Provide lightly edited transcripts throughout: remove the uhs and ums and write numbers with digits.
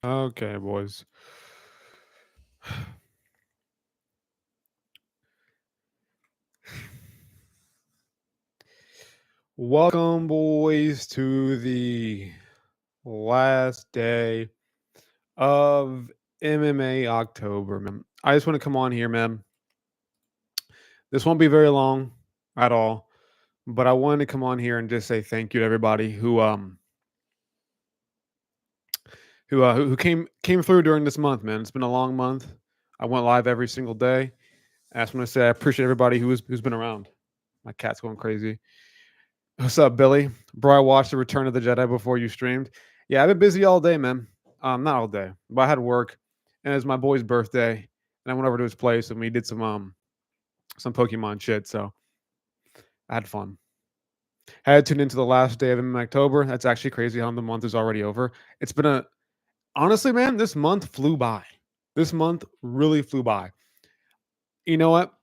Okay, boys. Welcome, boys, to the last day of MMA October, man. I just want to come on here, man. This won't be very long at all, but I wanted to come on here and just say thank you to everybody who came through during this month, man. It's been a long month. I went live every single day. I just want to say I appreciate everybody who's been around. My cat's going crazy. What's up, Billy? Bro, I watched the Return of the Jedi before you streamed. Yeah, I've been busy all day, man. Not all day, but I had work, and it was my boy's birthday, and I went over to his place and we did some Pokemon shit. So I had fun. Had tuned into the last day of October. That's actually crazy how the month is already over. It's been a honestly, man. This month flew by. This month really flew by. You know what?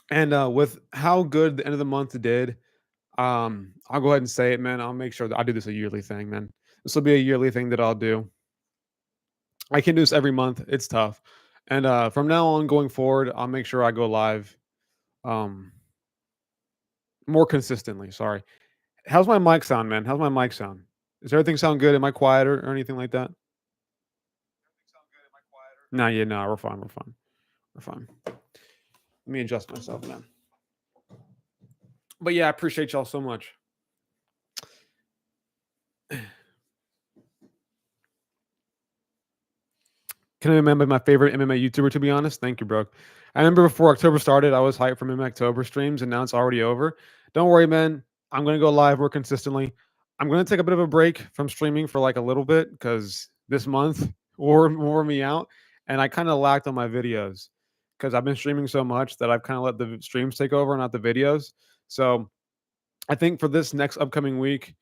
And with how good the end of the month did, I'll go ahead and say it, man. I'll make sure that I do this a yearly thing, man. This will be a yearly thing that I'll do. I can do this every month. It's tough. And from now on going forward, I'll make sure I go live um more consistently. Sorry. How's my mic sound, man? How's my mic sound? Does everything sound good? Am I quieter or anything like that? No, yeah, no, we're fine. We're fine. We're fine. Let me adjust myself, man. But yeah, I appreciate y'all so much. Can I remember my favorite MMA YouTuber, to be honest? Thank you, bro. I remember before October started, I was hyped from MMA October streams, and now it's already over. Don't worry, man. I'm going to go live more consistently. I'm going to take a bit of a break from streaming for like a little bit because this month wore me out. And I kind of lacked on my videos because I've been streaming so much that I've kind of let the streams take over, not the videos. So I think for this next upcoming week,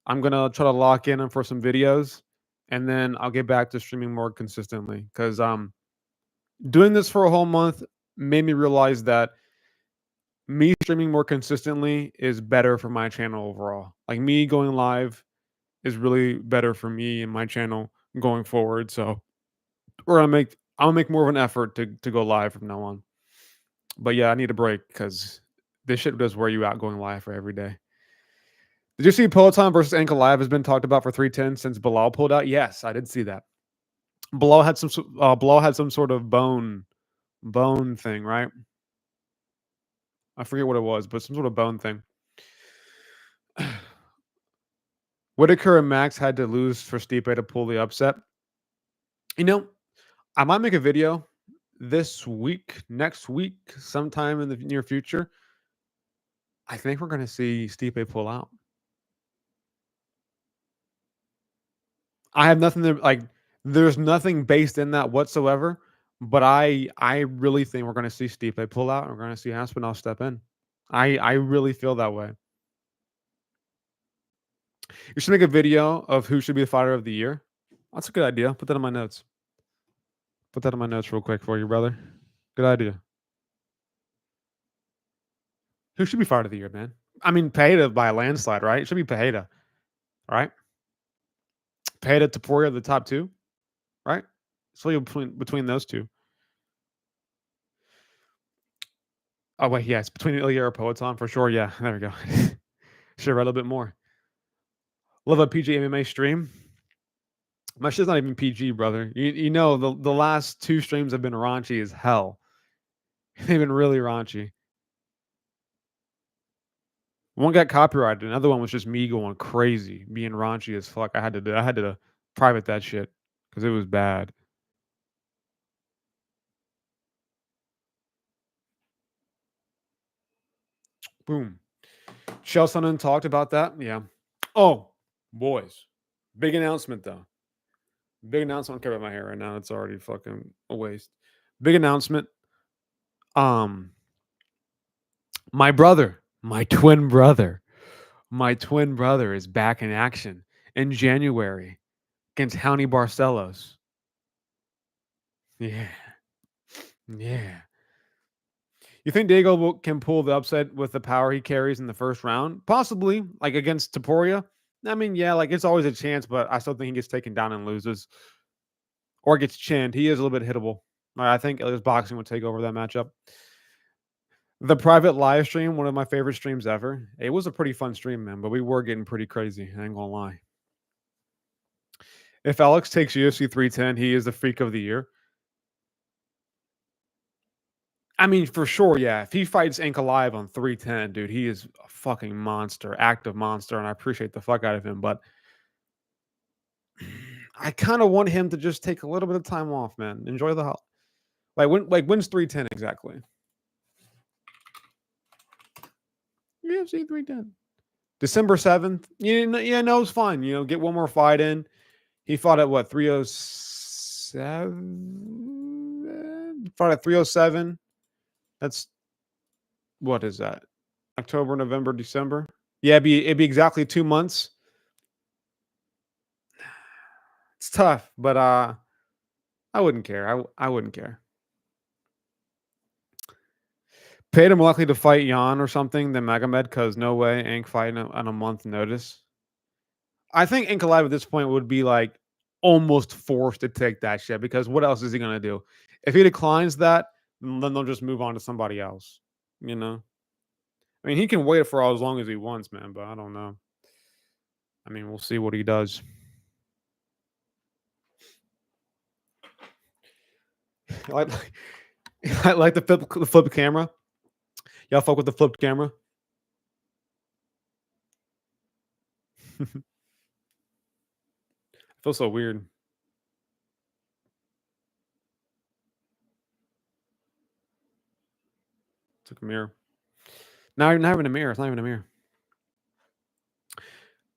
I'm gonna try to lock in for some videos, and then I'll get back to streaming more consistently. Because doing this for a whole month made me realize that me streaming more consistently is better for my channel overall. Like me going live is really better for me and my channel going forward. So I'll make more of an effort to go live from now on. But yeah, I need a break because this shit does wear you out going live for every day. Did you see Peloton versus Ankalaev has been talked about for 310 since Bilal pulled out? Yes, I did see that. Bilal had some sort of bone thing, right? I forget what it was, but some sort of bone thing. Whitaker and Max had to lose for Stipe to pull the upset. You know, I might make a video this week, next week, sometime in the near future. I think we're going to see Stipe pull out. I have nothing to like. There's nothing based in that whatsoever. But I really think we're going to see Stipe pull out. And we're going to see Aspinall step in. I really feel that way. You should make a video of who should be the fighter of the year. That's a good idea. Put that in my notes. Put that in my notes real quick for you, brother. Good idea. Who should be fighter of the year, man? I mean, Pereira by a landslide, right? It should be Pereira, right? Pereira, Taporia, the top two, right? It's really between those two. Oh wait, yeah, it's between Ilya or Poetan for sure. Yeah, there we go. Should have read a little bit more. Love a PG MMA stream. My shit's not even PG, brother. You know the last two streams have been raunchy as hell. They've been really raunchy. One got copyrighted. Another one was just me going crazy, being raunchy as fuck. I had to private that shit because it was bad. Boom. Chelsonen talked about that. Yeah. Oh, boys. Big announcement though. Big announcement. I don't care about my hair right now. It's already fucking a waste. Big announcement. Um, my twin brother, my twin brother is back in action in January against Howney Barcelos. Yeah. Yeah. You think can pull the upset with the power he carries in the first round? Possibly, like against Taporia. I mean, yeah, like it's always a chance, but I still think he gets taken down and loses. or gets chinned. He is a little bit hittable. I think his boxing would take over that matchup. The private live stream, one of my favorite streams ever. It was a pretty fun stream, man, but we were getting pretty crazy. I ain't gonna lie. If Alex takes UFC 310, he is the freak of the year. I mean, for sure, yeah. If he fights Ankalaev on 310, dude, he is a fucking monster, active monster, and I appreciate the fuck out of him. But I kind of want him to just take a little bit of time off, man. Enjoy the when's 310 exactly? UFC 310. December 7th. Yeah, no, it's fine. Get one more fight in. He fought at what, 307? Fought at 307. That's what is that? October, November, December. Yeah, it'd be exactly 2 months. It's tough, but I wouldn't care. I wouldn't care. Paid him likely to fight Jan or something than Magomed, because no way Ank fighting on a month notice. I think Ankalaev at this point would be like almost forced to take that shit, because what else is he gonna do? If he declines that, then they'll just move on to somebody else. I mean, he can wait for as long as he wants, man, but I don't know. I mean, we'll see what he does. I like the flip camera. Y'all fuck with the flipped camera? It feels so weird. Took a mirror. Not even a mirror. It's not even a mirror.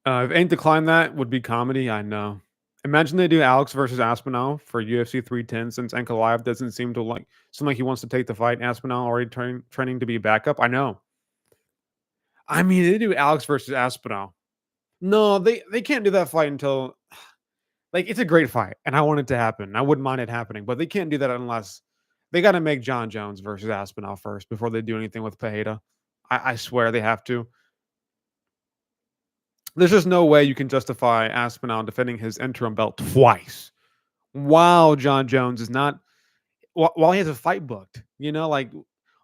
If Ain't declined that, would be comedy. I know. Imagine they do Alex versus Aspinall for UFC 310, since Ankalaev doesn't seem like he wants to take the fight. Aspinall already training to be backup. I know. I mean, they do Alex versus Aspinall. No, they can't do that fight until it's a great fight, and I want it to happen. I wouldn't mind it happening, but they can't do that unless they got to make John Jones versus Aspinall first before they do anything with Pereira. I swear they have to. There's just no way you can justify Aspinall defending his interim belt twice while John Jones is not, while he has a fight booked.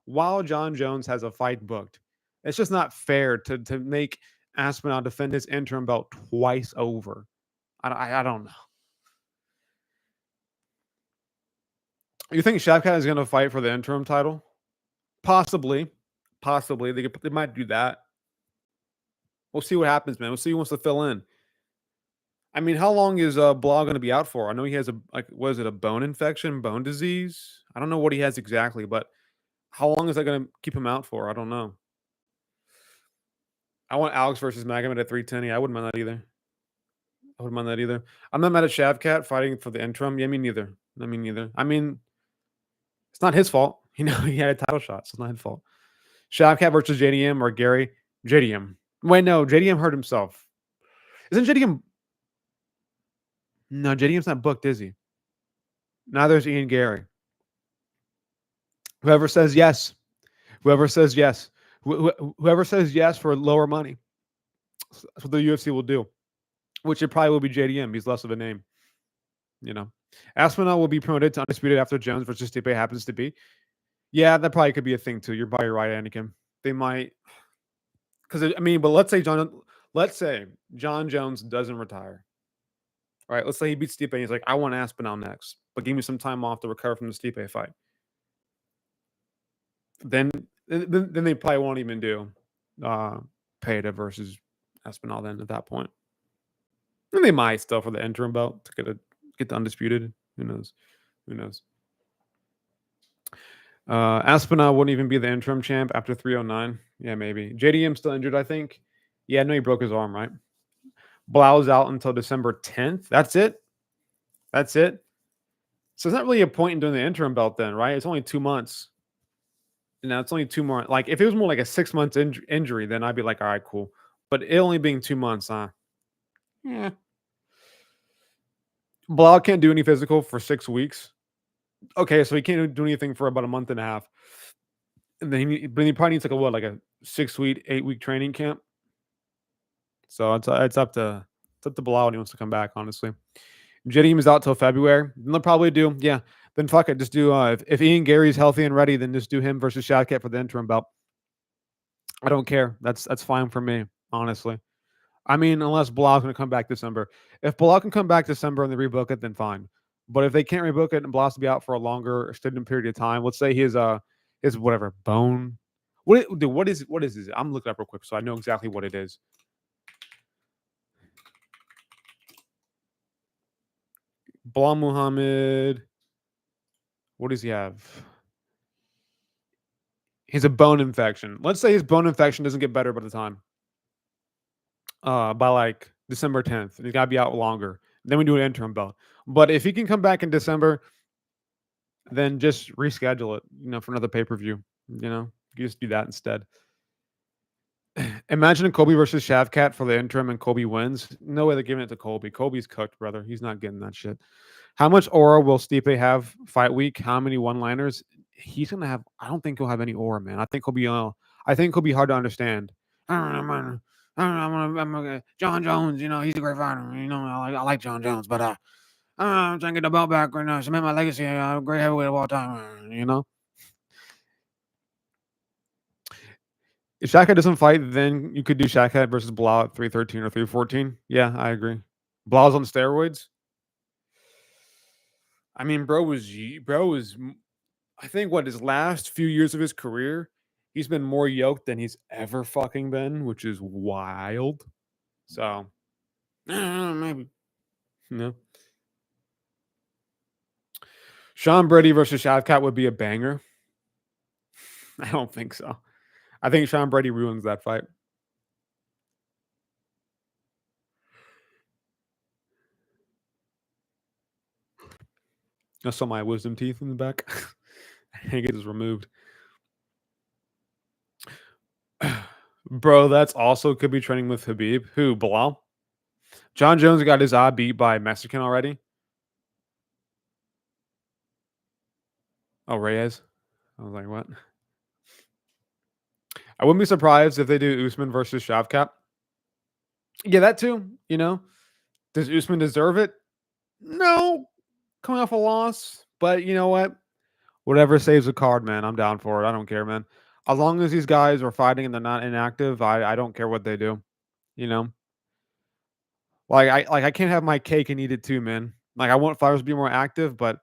While John Jones has a fight booked, it's just not fair to make Aspinall defend his interim belt twice over. I don't know. You think Shavkat is going to fight for the interim title? Possibly. They might do that. We'll see what happens, man. We'll see who wants to fill in. I mean, how long is Blah going to be out for? I know he has a bone infection, bone disease? I don't know what he has exactly, but how long is that going to keep him out for? I don't know. I want Alex versus Magomed at 310. Yeah, I wouldn't mind that either. I'm not mad at Shavkat fighting for the interim. Yeah, me neither. I mean, it's not his fault. He had a title shot, so it's not his fault. Shavkat versus JDM or Gary? JDM. Wait, no, JDM hurt himself. Isn't JDM? No, JDM's not booked, is he? Neither is Ian Gary. Whoever says yes for lower money, that's what the UFC will do. Which it probably will be JDM. He's less of a name. Aspinall will be promoted to undisputed after Jones versus Stipe happens to be. Yeah, that probably could be a thing too. You're probably right, Anakin. They might, but let's say John Jones doesn't retire. All right, let's say he beats Stipe and he's like, I want Aspinall next, but give me some time off to recover from the Stipe fight. Then they probably won't even do Pereira versus Aspinall then at that point. And they might still for the interim belt to get the undisputed. Who knows? Aspinall wouldn't even be the interim champ after 309. Yeah, maybe. JDM still injured, I think. Yeah, no, he broke his arm, right? Blau's out until December 10th. That's it. So it's not really a point in doing the interim belt then, right? It's only 2 months. It's only 2 more. Like, if it was more like a 6 months injury, then I'd be like, all right, cool. But it only being 2 months, yeah. Blau can't do any physical for 6 weeks. Okay, so he can't do anything for about a month and a half. And then he probably needs like a 6-week, 8-week training camp. So it's up to Bilal when he wants to come back, honestly. Jadeem is out till February. Then they'll probably do, yeah. Then fuck it, just do. If Ian Gary's healthy and ready, then just do him versus Shavkat for the interim belt. I don't care. That's fine for me, honestly. I mean, unless Bilal's going to come back December. If Bilal can come back December and they rebook it, then fine. But if they can't rebook it and Bilal's to be out for a longer extended period of time, let's say his whatever bone. Dude, what is this? I'm looking up real quick so I know exactly what it is. Bilal Muhammad. What does he have? He's a bone infection. Let's say his bone infection doesn't get better by the time. By like December 10th. And he's gotta be out longer. Then we do an interim belt. But if he can come back in December, then just reschedule it, for another pay-per-view. You just do that instead. Imagine a Kobe versus Shavkat for the interim and Kobe wins. No way they're giving it to Kobe. Kobe's cooked, brother. He's not getting that shit. How much aura will Stipe have fight week? How many one-liners? He's gonna have. I don't think he'll have any aura, man. I think he'll be hard to understand. I'm John Jones. He's a great fighter. I like John Jones, but I'm trying to get the belt back right now. Cement my legacy. Great heavyweight of all time. If Shaka doesn't fight, then you could do Shaka versus Blau at 313 or 314. Yeah, I agree. Blau's on steroids. I mean, bro was, I think, what, his last few years of his career, he's been more yoked than he's ever fucking been, which is wild. So, maybe. Sean Brady versus Shavkat would be a banger. I don't think so. I think Sean Brady ruins that fight. I saw my wisdom teeth in the back. I think it is removed. Bro, that's also could be training with Habib. Who? Bilal? John Jones got his eye beat by a Mexican already. Oh, Reyes. I was like, what? I wouldn't be surprised if they do Usman versus Shavkat. Yeah, that too. Does Usman deserve it? No, coming off a loss. But you know what? Whatever saves a card, man. I'm down for it. I don't care, man. As long as these guys are fighting and they're not inactive, I don't care what they do. I can't have my cake and eat it too, man. Like I want fighters to be more active, but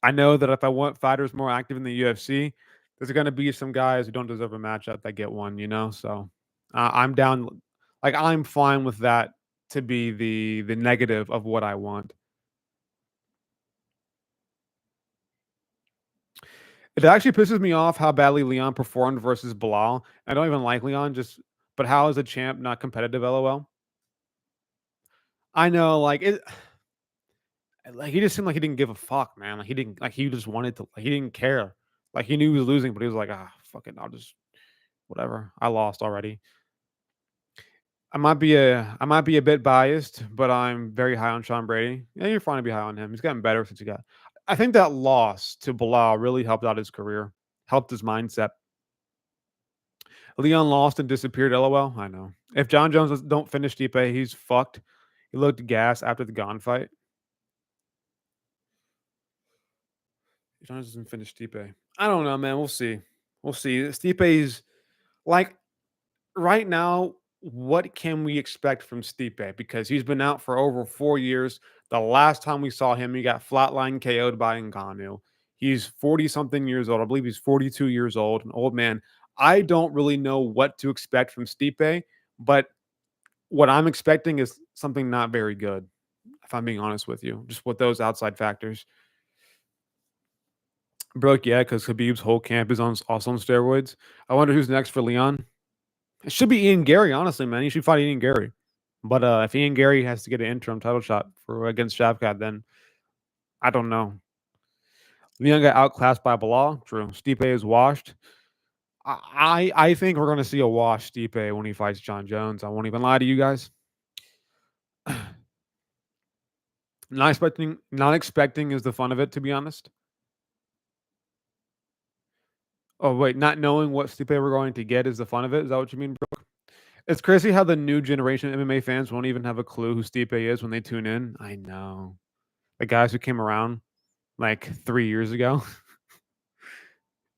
I know that if I want fighters more active in the UFC, there's going to be some guys who don't deserve a matchup that get one. So I'm down. Like I'm fine with that to be the negative of what I want. It actually pisses me off how badly Leon performed versus Bilal. I don't even like Leon, but how is a champ not competitive? LOL. I know, like it. Like he just seemed like he didn't give a fuck, man. Like he didn't, like he just wanted to. Like he didn't care. Like he knew he was losing, but he was like, fuck it, I'll just whatever. I lost already. I might be a bit biased, but I'm very high on Sean Brady. Yeah, you're fine to be high on him. He's gotten better since he got. I think that loss to Bilal really helped out his career, helped his mindset. Leon lost and disappeared. LOL. I know. If John Jones don't finish Stipe, he's fucked. He looked gas after the Gon fight. John doesn't finish Stipe. I don't know, man. We'll see. We'll see. Stipe's like right now. What can we expect from Stipe? Because he's been out for over 4 years. The last time we saw him, he got flatline KO'd by Ngannou. He's 40 something years old. I believe he's 42 years old, an old man. I don't really know what to expect from Stipe, but what I'm expecting is something not very good, if I'm being honest with you, just with those outside factors. Broke, yeah, because Khabib's whole camp is also on steroids. I wonder who's next for Leon. It should be Ian Gary, honestly, man. He should fight Ian Gary. But if Ian Gary has to get an interim title shot for against Shavkat, then I don't know. Leon got outclassed by Bilal. True. Stipe is washed. I think we're going to see a wash Stipe when he fights John Jones. I won't even lie to you guys. Not expecting is the fun of it, to be honest. Oh wait, not knowing what Stipe we're going to get is the fun of it. Is that what you mean, bro? It's crazy how the new generation of MMA fans won't even have a clue who Stipe is when they tune in. I know. The guys who came around like 3 years ago,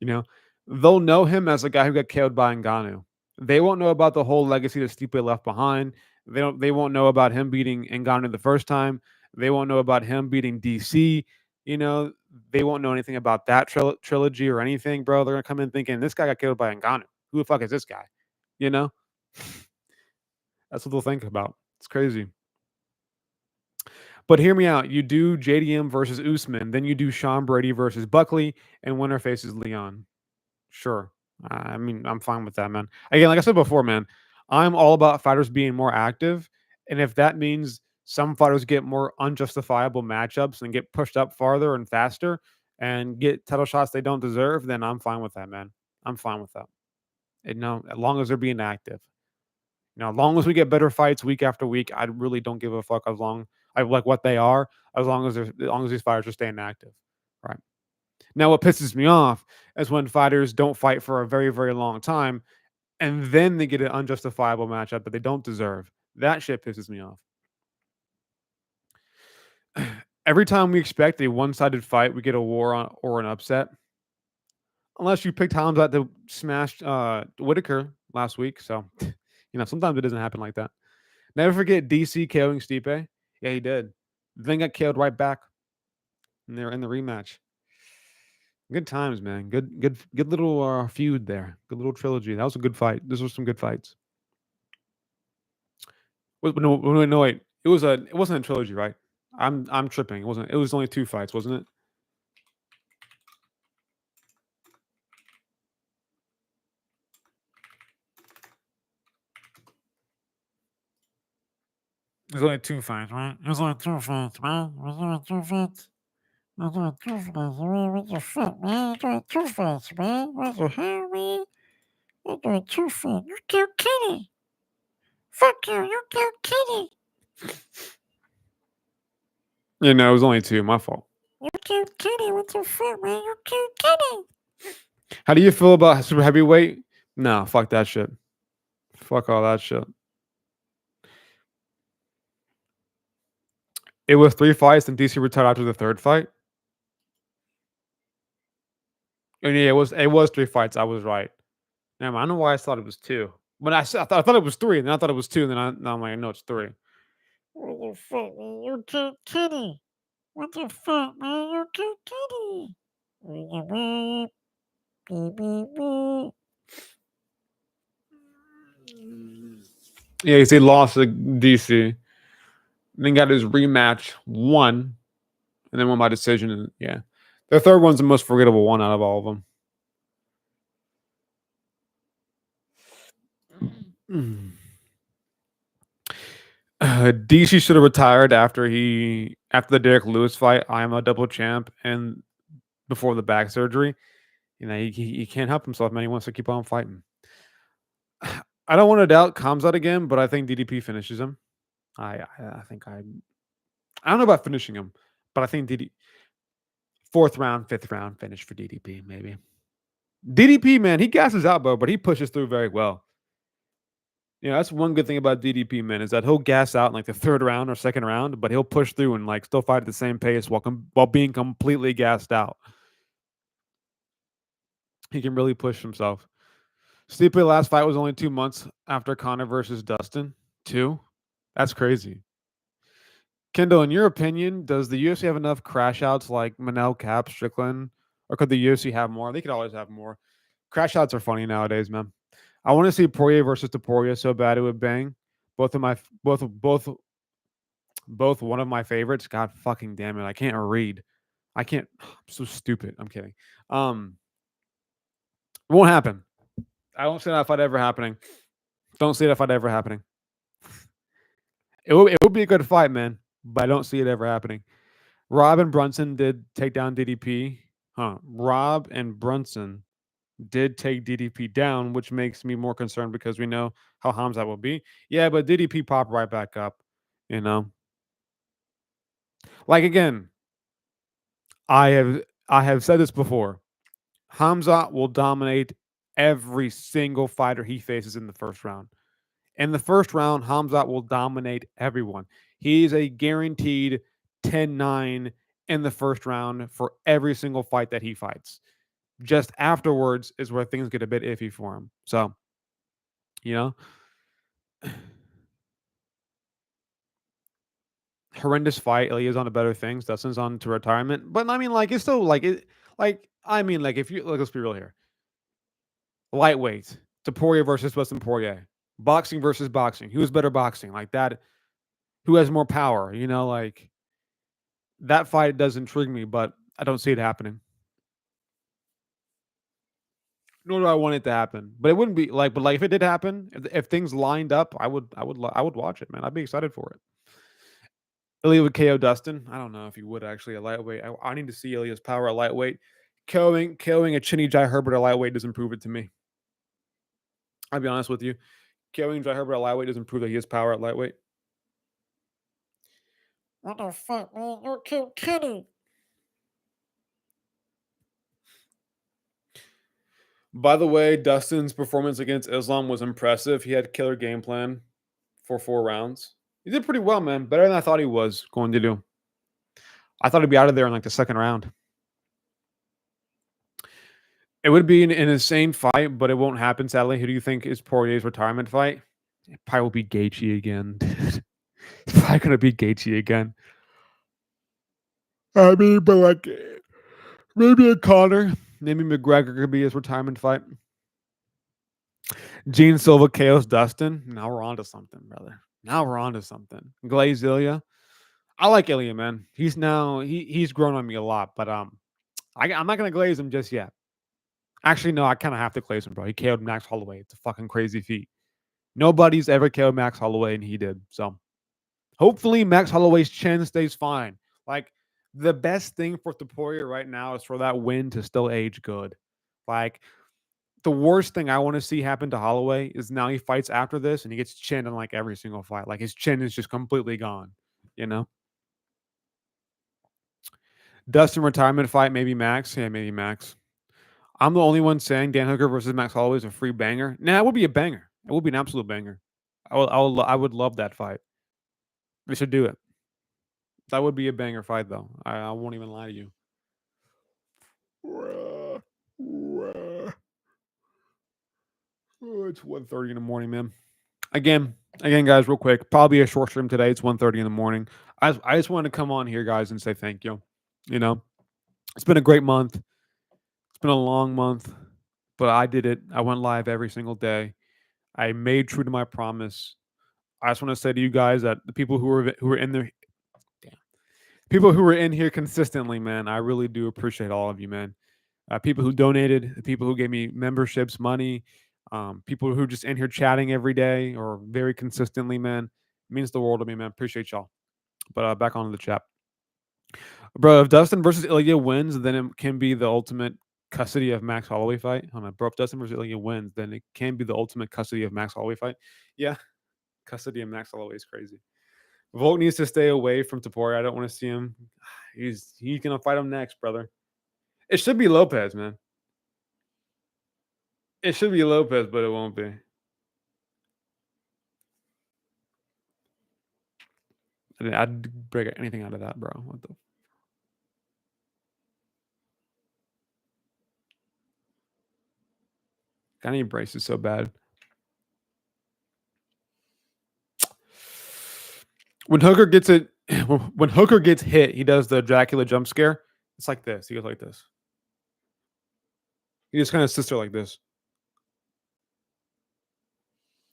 you know, they'll know him as a guy who got killed by Ngannou. They won't know about the whole legacy that Stipe left behind. They won't know about him beating Ngannou the first time. They won't know about him beating DC. You know, they won't know anything about that trilogy or anything, bro. They're gonna come in thinking this guy got killed by Ngannou. Who the fuck is this guy? You know, that's what they'll think about. It's crazy. But hear me out. You do JDM versus Usman, then you do Sean Brady versus Buckley, and winner faces Leon. Sure. I mean, I'm fine with that, man. Again, like I said before, man, I'm all about fighters being more active. And if that means some fighters get more unjustifiable matchups and get pushed up farther and faster and get title shots they don't deserve, then I'm fine with that, man. I'm fine with that. As long as they're being active. As long as we get better fights week after week, I really don't give a fuck as long I like what they are, as long as these fighters are staying active. Right. Now, what pisses me off is when fighters don't fight for a very, very long time and then they get an unjustifiable matchup that they don't deserve. That shit pisses me off. Every time we expect a one-sided fight, we get a war on or an upset. Unless you picked Hamzat to smash Whitaker last week, so sometimes it doesn't happen like that. Never forget DC KOing Stipe. Yeah, he did. Then got KO'd right back. And they're in the rematch. Good times, man. Good little feud there. Good little trilogy. That was a good fight. Those were some good fights. No, wait. It wasn't a trilogy, right? I'm tripping. It was only 2 fights, wasn't it? It was only 2 fights, right? It was only 2 fights, man. It was only 2 fights. It was only 2 fights, man. What the fuck, man? It was only 2 fights, man. What the hell, man? You're doing 2 fights. You killed Kenny. Fuck you. You killed Kenny. It was only 2. My fault. You killed Kenny. What the fuck, man? You killed Kenny. How do you feel about super heavyweight? No, fuck that shit. Fuck all that shit. It was 3 fights, and DC retired after the 3rd fight. And yeah, it was 3 fights. I was right. Damn, I don't know why I thought it was 2. When I thought it was 3, and then I thought it was 2, and then now I'm like, no, it's 3. What the fuck, man? You killed Kenny. What the fuck, man? You killed Kenny. Yeah, he lost to DC. Then got his rematch, won, and then won by decision. And yeah, the 3rd one's the most forgettable one out of all of them. DC should have retired after the Derek Lewis fight. I am a double champ, and before the back surgery, he can't help himself, man. He wants to keep on fighting. I don't want to doubt Khamzat again, but I think DDP finishes him. I don't know about finishing him, but I think 4th round, 5th round finish for DDP maybe. DDP, man, he gasses out, bro, but he pushes through very well. That's one good thing about DDP, man, is that he'll gas out in like the 3rd round or 2nd round, but he'll push through and like still fight at the same pace while being completely gassed out. He can really push himself. Stipe's last fight was only 2 months after Conor versus Dustin. 2? That's crazy. Kendall, in your opinion, does the UFC have enough crash outs like Manel, Cap, Strickland, or could the UFC have more? They could always have more. Crash outs are funny nowadays, man. I want to see Poirier versus Topuria so bad it would bang. Both one of my favorites. God fucking damn it. I can't read. I'm so stupid. I'm kidding. It won't happen. I won't see that fight ever happening. Don't see that fight ever happening. It would be a good fight, man, but I don't see it ever happening. Rob and Brunson did take down DDP. Rob and Brunson did take DDP down, which makes me more concerned because we know how Hamzat will be. Yeah, but DDP popped right back up, Like again, I have said this before. Hamzat will dominate every single fighter he faces in the 1st round. In the first round, Hamzat will dominate everyone. He's a guaranteed 10-9 in the first round for every single fight that he fights. Just afterwards is where things get a bit iffy for him. So, you know, horrendous fight. Ilya's on to better things. Dustin's on to retirement. But I mean, like, it's still like it. Like, I mean, like, if you like, let's be real here. Lightweight, Topuria versus Dustin Poirier. Boxing versus boxing. Who's better boxing? Like that. Who has more power? You know, like that fight does intrigue me, but I don't see it happening. Nor do I want it to happen. But it wouldn't be like, but like if it did happen, if things lined up, I would watch it, man. I'd be excited for it. Ilya would KO Dustin. I don't know if he would actually at lightweight. I need to see Ilya's power at lightweight. KOing a Chinny Jai Herbert at lightweight doesn't prove it to me. I'll be honest with you. KOing Jai Herbert at lightweight doesn't prove that he has power at lightweight. What the fuck, man? You killed Kenny. By the way, Dustin's performance against Islam was impressive. He had killer game plan for 4 rounds. He did pretty well, man. Better than I thought he was going to do. I thought he'd be out of there in like the second round. It would be an insane fight, but it won't happen, sadly. Who do you think is Poirier's retirement fight? It probably will be Gaethje again. It's probably going to be Gaethje again. I mean, but like, maybe a Connor. Maybe McGregor could be his retirement fight. Gene Silva KOs Dustin. Now we're on to something, brother. Now we're on to something. Glaze Ilya. I like Ilya, man. He's grown on me a lot, but I'm not gonna glaze him just yet. Actually, no, I kind of have to glaze him, bro. He KO'd Max Holloway. It's a fucking crazy feat. Nobody's ever KO'd Max Holloway, and he did. So hopefully Max Holloway's chin stays fine. Like the best thing for Topuria right now is for that win to still age good. Like the worst thing I want to see happen to Holloway is now he fights after this and he gets chinned in like every single fight. Like his chin is just completely gone, you know? Dustin retirement fight, maybe Max. Yeah, maybe Max. I'm the only one saying Dan Hooker versus Max Holloway is a free banger. Nah, it would be a banger. It would be an absolute banger. I would love that fight. We should do it. That would be a banger fight, though. I won't even lie to you. Oh, it's 1:30 in the morning, man. Again, guys, real quick. Probably a short stream today. It's 1:30 in the morning. I just wanted to come on here, guys, and say thank you. You know, it's been a great month. It's been a long month, but I did it. I went live every single day. I made true to my promise. I just want to say to you guys that the people who were in there, people who were in here consistently, man, I really do appreciate all of you, man. People who donated, people who gave me memberships, money, people who are just in here chatting every day or very consistently, man. It means the world to me, man. Appreciate y'all. But back on to the chat. Bro, if Dustin versus Ilya wins, then it can be the ultimate custody of Max Holloway fight. Hold on, bro. If Dustin versus Ilya wins, then it can be the ultimate custody of Max Holloway fight. Yeah, custody of Max Holloway is crazy. Volk needs to stay away from Topuria. I don't want to see him. He's gonna fight him next, brother. It should be Lopez, man. It should be Lopez, but it won't be. I'd break anything out of that, bro. What the? I need braces so bad. When Hooker gets it, when Hooker gets hit, he does the Dracula jump scare. It's like this. He goes like this. He just kind of sits there like this.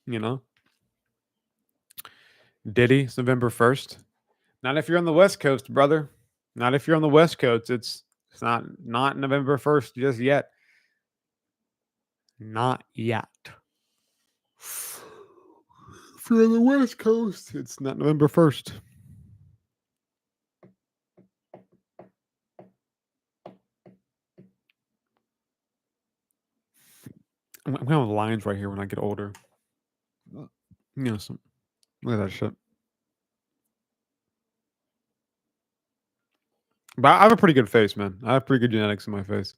You know? Diddy, it's November 1st. Not if you're on the West Coast, brother. Not if you're on the West Coast. It's not November 1st just yet. Not yet. If you're on the West Coast, it's not November 1st. I'm gonna have lines right here when I get older. You know, look at that shit. But I have a pretty good face, man. I have pretty good genetics in my face.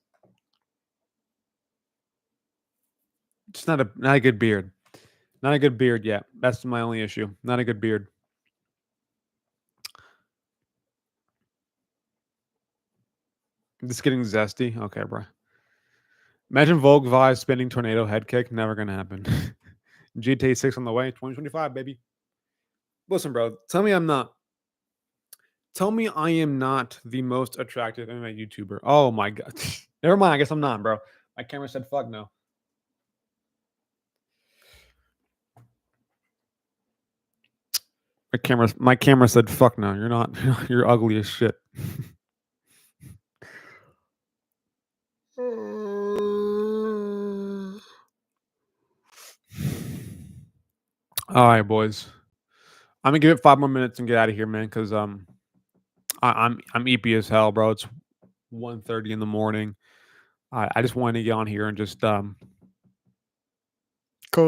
It's not a good beard. Not a good beard yet. That's my only issue. Not a good beard. Just getting zesty. Okay, bro. Imagine Vogue Vi spinning tornado head kick. Never gonna happen. GTA 6 on the way. 2025, baby. Listen, bro. Tell me I'm not. Tell me I am not the most attractive MMA YouTuber. Oh my god. Never mind. I guess I'm not, bro. My camera said fuck no. My camera said fuck no. You're not. You're ugly as shit. All right, boys. I'm gonna give it 5 more minutes and get out of here, man. Because I'm EP as hell, bro. It's 1:30 in the morning. I just wanted to get on here and just Call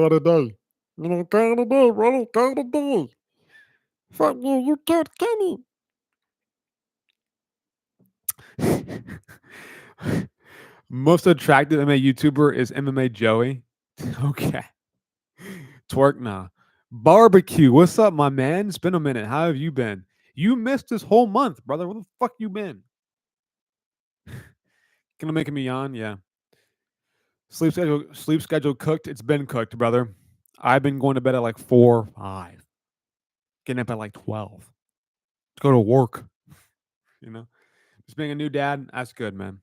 it a day. You know, call it a day, brother. Call it a day. Fuck you, you killed Kenny. most attractive MMA YouTuber is MMA Joey. Okay. Twerk nah. Barbecue. What's up, my man? It's been a minute. How have you been? You missed this whole month, brother. Where the fuck you been? Gonna make me yawn? Yeah. Sleep schedule cooked. It's been cooked, brother. I've been going to bed at like 4, 5. Getting up at like 12. To go to work. You know? Just being a new dad, that's good, man.